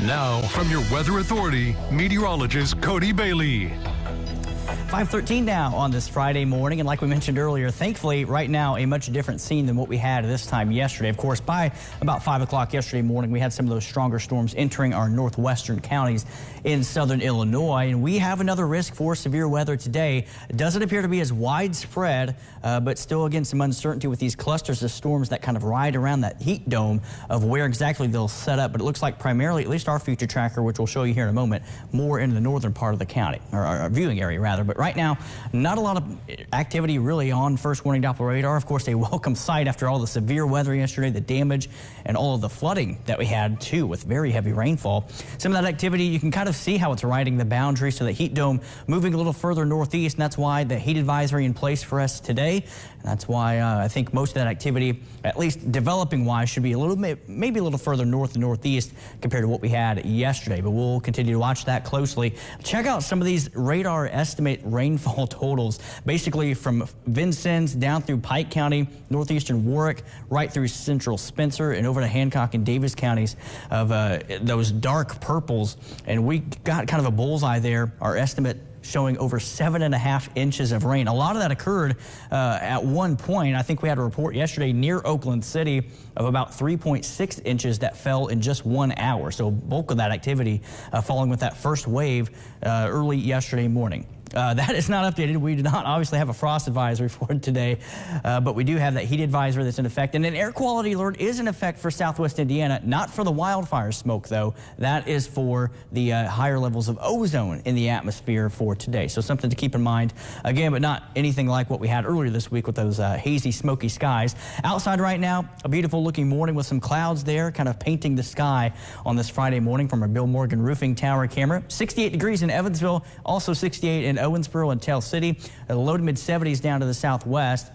Now, from your weather authority, meteorologist Cody Bailey. 5:13 now on this Friday morning, and like we mentioned earlier, thankfully right now a much different scene than what we had this time yesterday. Of course, by about 5 o'clock yesterday morning, we had some of those stronger storms entering our northwestern counties in southern Illinois, and we have another risk for severe weather today. It doesn't appear to be as widespread, but still, again, some uncertainty with these clusters of storms that kind of ride around that heat dome of where exactly they'll set up. But it looks like primarily, at least our future tracker, which we'll show you here in a moment, more in the northern part of the county, or our viewing area rather. But right now, not a lot of activity really on first warning Doppler radar. Of course, a welcome sight after all the severe weather yesterday, the damage, and all of the flooding that we had too with very heavy rainfall. Some of that activity, you can kind of see how it's riding the boundary, so the heat dome moving a little further northeast, and that's why the heat advisory in place for us today. And that's why I think most of that activity, at least developing wise, should be a little bit, maybe a little further north and northeast compared to what we had yesterday. But we'll continue to watch that closely. Check out some of these radar estimate rainfall totals, basically from Vincennes down through Pike County, northeastern Warwick, right through central Spencer, and over to Hancock and Davis counties of those dark purples. And we got kind of a bullseye there. Our estimate showing over 7.5 inches of rain. A lot of that occurred at one point. I think we had a report yesterday near Oakland City of about 3.6 inches that fell in just 1 hour. So bulk of that activity falling with that first wave early yesterday morning. That is not updated. We do not obviously have a frost advisory for today, but we do have that heat advisory that's in effect. And an air quality alert is in effect for southwest Indiana, not for the wildfire smoke, though. That is for the higher levels of ozone in the atmosphere for today. So something to keep in mind. Again, but not anything like what we had earlier this week with those hazy, smoky skies. Outside right now, a beautiful looking morning with some clouds there, kind of painting the sky on this Friday morning from our Bill Morgan Roofing Tower camera. 68 degrees in Evansville, also 68 in Owensboro and Tell City, low to mid 70s down to the southwest.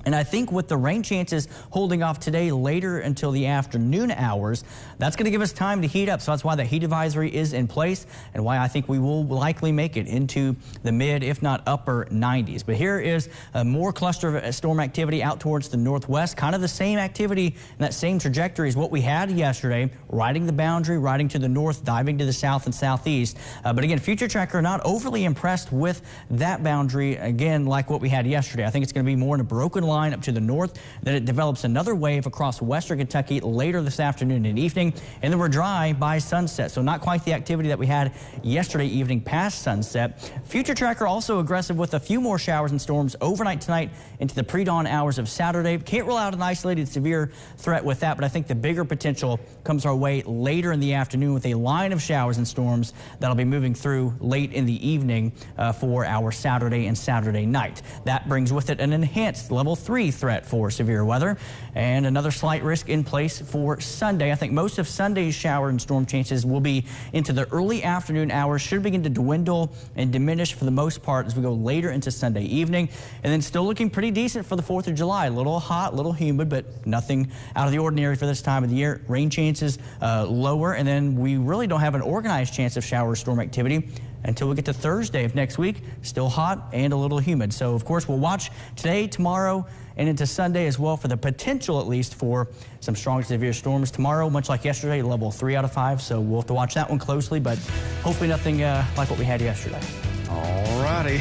And I think with the rain chances holding off today later until the afternoon hours, that's going to give us time to heat up. So that's why the heat advisory is in place and why I think we will likely make it into the mid, if not upper 90s. But here is more cluster of storm activity out towards the northwest. Kind of the same activity and that same trajectory as what we had yesterday, riding the boundary, riding to the north, diving to the south and southeast. But again, future tracker not overly impressed with that boundary, again, like what we had yesterday. I think it's going to be more in a broken line up to the north. Then it develops another wave across western Kentucky later this afternoon and evening, and then we're dry by sunset. So not quite the activity that we had yesterday evening past sunset. Future tracker also aggressive with a few more showers and storms overnight tonight into the pre-dawn hours of Saturday. Can't rule out an isolated severe threat with that, but I think the bigger potential comes our way later in the afternoon with a line of showers and storms that'll be moving through late in the evening for our Saturday and Saturday night. That brings with it an enhanced level 3 threat for severe weather and another slight risk in place for Sunday. I think most of Sunday's shower and storm chances will be into the early afternoon hours, should begin to dwindle and diminish for the most part as we go later into Sunday evening. And then still looking pretty decent for the 4th of July. A little hot, a little humid, but nothing out of the ordinary for this time of the year. Rain chances lower, and then we really don't have an organized chance of shower or storm activity until we get to Thursday of next week. Still hot and a little humid. So, of course, we'll watch today, tomorrow, and into Sunday as well for the potential, at least, for some strong severe storms. Tomorrow, much like yesterday, level 3 out of 5. So we'll have to watch that one closely, but hopefully nothing like what we had yesterday. All righty.